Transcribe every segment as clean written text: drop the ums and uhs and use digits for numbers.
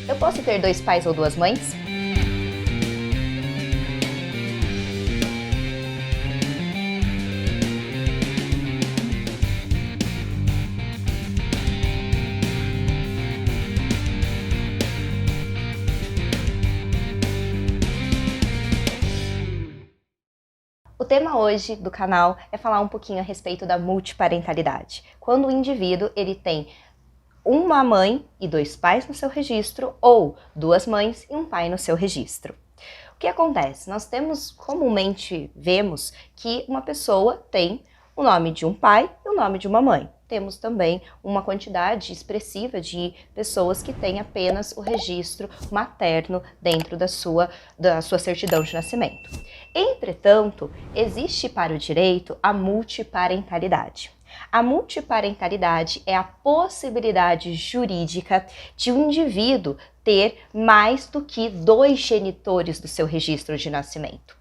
Eu posso ter dois pais ou duas mães? O tema hoje do canal é falar um pouquinho a respeito da multiparentalidade. Quando o indivíduo ele tem uma mãe e dois pais no seu registro, ou duas mães e um pai no seu registro. O que acontece? Nós comumente vemos que uma pessoa tem o nome de um pai e o nome de uma mãe. Temos também uma quantidade expressiva de pessoas que têm apenas o registro materno dentro da sua certidão de nascimento. Entretanto, existe para o direito a multiparentalidade. A multiparentalidade é a possibilidade jurídica de um indivíduo ter mais do que dois genitores do seu registro de nascimento.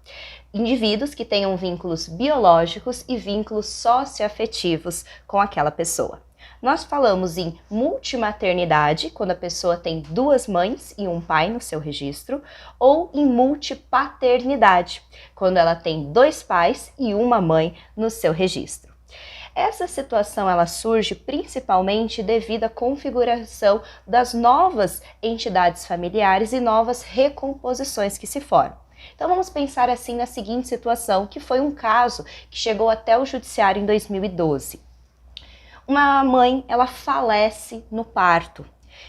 Indivíduos que tenham vínculos biológicos e vínculos socioafetivos com aquela pessoa. Nós falamos em multimaternidade, quando a pessoa tem duas mães e um pai no seu registro, ou em multipaternidade, quando ela tem dois pais e uma mãe no seu registro. Essa situação ela surge principalmente devido à configuração das novas entidades familiares e novas recomposições que se formam. Então vamos pensar assim na seguinte situação, que foi um caso que chegou até o judiciário em 2012. Uma mãe, ela falece no parto.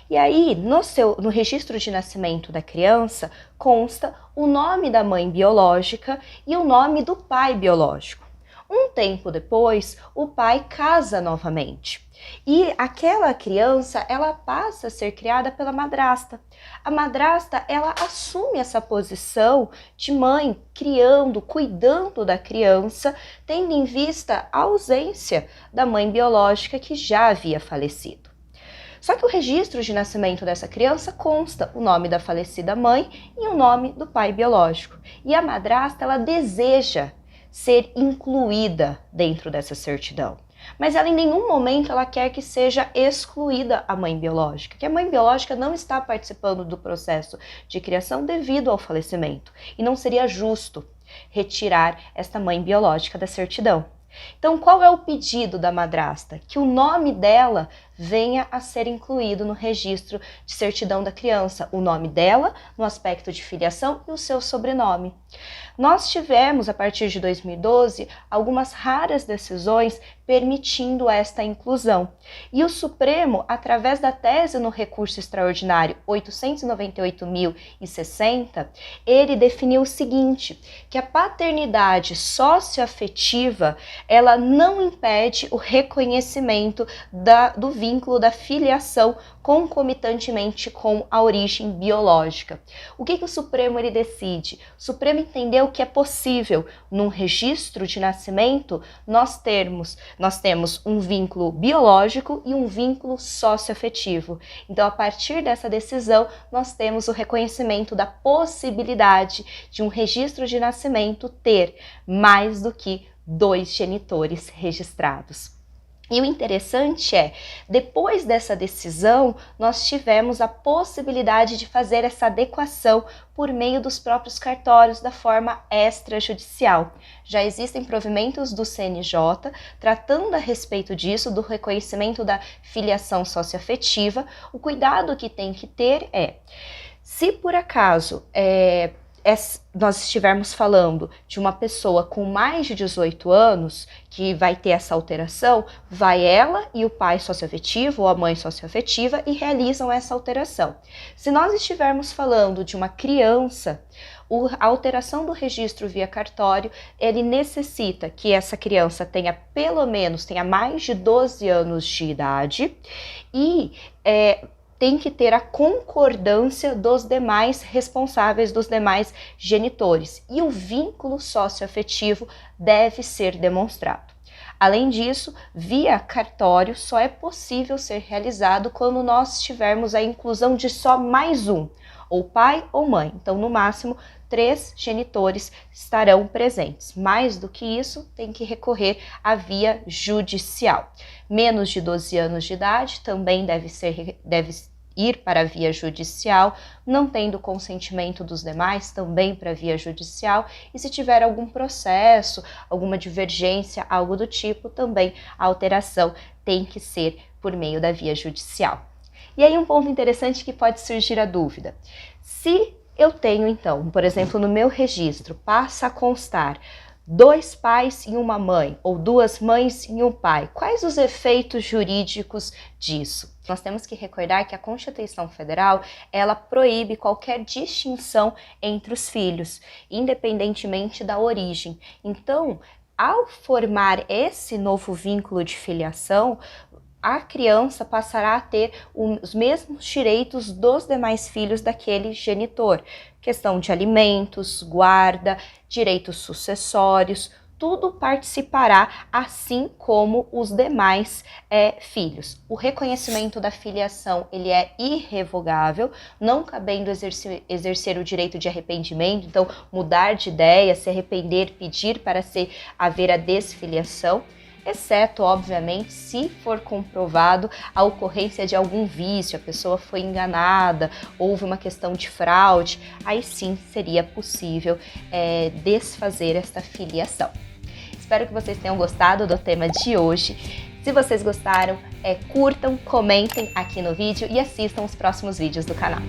E aí, no registro de nascimento da criança, consta o nome da mãe biológica e o nome do pai biológico. Um tempo depois, o pai casa novamente e aquela criança ela passa a ser criada pela madrasta. A madrasta ela assume essa posição de mãe, criando, cuidando da criança, tendo em vista a ausência da mãe biológica que já havia falecido. Só que o registro de nascimento dessa criança consta o nome da falecida mãe e o nome do pai biológico. E a madrasta ela deseja ser incluída dentro dessa certidão. Mas ela em nenhum momento ela quer que seja excluída a mãe biológica, que a mãe biológica não está participando do processo de criação devido ao falecimento. E não seria justo retirar esta mãe biológica da certidão. Então, qual é o pedido da madrasta? Que o nome dela venha a ser incluído no registro de certidão da criança, o nome dela no aspecto de filiação e o seu sobrenome. Nós tivemos, a partir de 2012, algumas raras decisões permitindo esta inclusão. E o Supremo, através da tese no recurso extraordinário 898.060, ele definiu o seguinte, que a paternidade socioafetiva, ela não impede o reconhecimento do vínculo da filiação concomitantemente com a origem biológica. O que o Supremo ele decide? O Supremo entendeu que é possível, num registro de nascimento, nós temos um vínculo biológico e um vínculo socioafetivo. Então, a partir dessa decisão, nós temos o reconhecimento da possibilidade de um registro de nascimento ter mais do que dois genitores registrados. E o interessante é, depois dessa decisão, nós tivemos a possibilidade de fazer essa adequação por meio dos próprios cartórios da forma extrajudicial. Já existem provimentos do CNJ tratando a respeito disso, do reconhecimento da filiação socioafetiva. O cuidado que tem que ter é, se por acaso nós estivermos falando de uma pessoa com mais de 18 anos que vai ter essa alteração, vai ela e o pai socioafetivo ou a mãe socioafetiva e realizam essa alteração. Se nós estivermos falando de uma criança, a alteração do registro via cartório, ele necessita que essa criança tenha mais de 12 anos de idade e tem que ter a concordância dos demais responsáveis, dos demais genitores. E o vínculo socioafetivo deve ser demonstrado. Além disso, via cartório só é possível ser realizado quando nós tivermos a inclusão de só mais um, ou pai ou mãe. Então, no máximo, 3 genitores estarão presentes. Mais do que isso, tem que recorrer à via judicial. Menos de 12 anos de idade também deve ir para a via judicial, não tendo consentimento dos demais, também para a via judicial, e se tiver algum processo, alguma divergência, algo do tipo, também a alteração tem que ser por meio da via judicial. E aí um ponto interessante que pode surgir a dúvida: se eu tenho então, por exemplo, no meu registro, passa a constar 2 pais e uma mãe, ou 2 mães e um pai, quais os efeitos jurídicos disso? Nós temos que recordar que a Constituição Federal, ela proíbe qualquer distinção entre os filhos, independentemente da origem. Então, ao formar esse novo vínculo de filiação, a criança passará a ter os mesmos direitos dos demais filhos daquele genitor. Questão de alimentos, guarda, direitos sucessórios, tudo participará, assim como os demais filhos. O reconhecimento da filiação, ele é irrevogável, não cabendo exercer o direito de arrependimento, então mudar de ideia, se arrepender, pedir para haver a desfiliação, exceto, obviamente, se for comprovado a ocorrência de algum vício, a pessoa foi enganada, houve uma questão de fraude, aí sim seria possível desfazer esta filiação. Espero que vocês tenham gostado do tema de hoje. Se vocês gostaram, curtam, comentem aqui no vídeo e assistam os próximos vídeos do canal.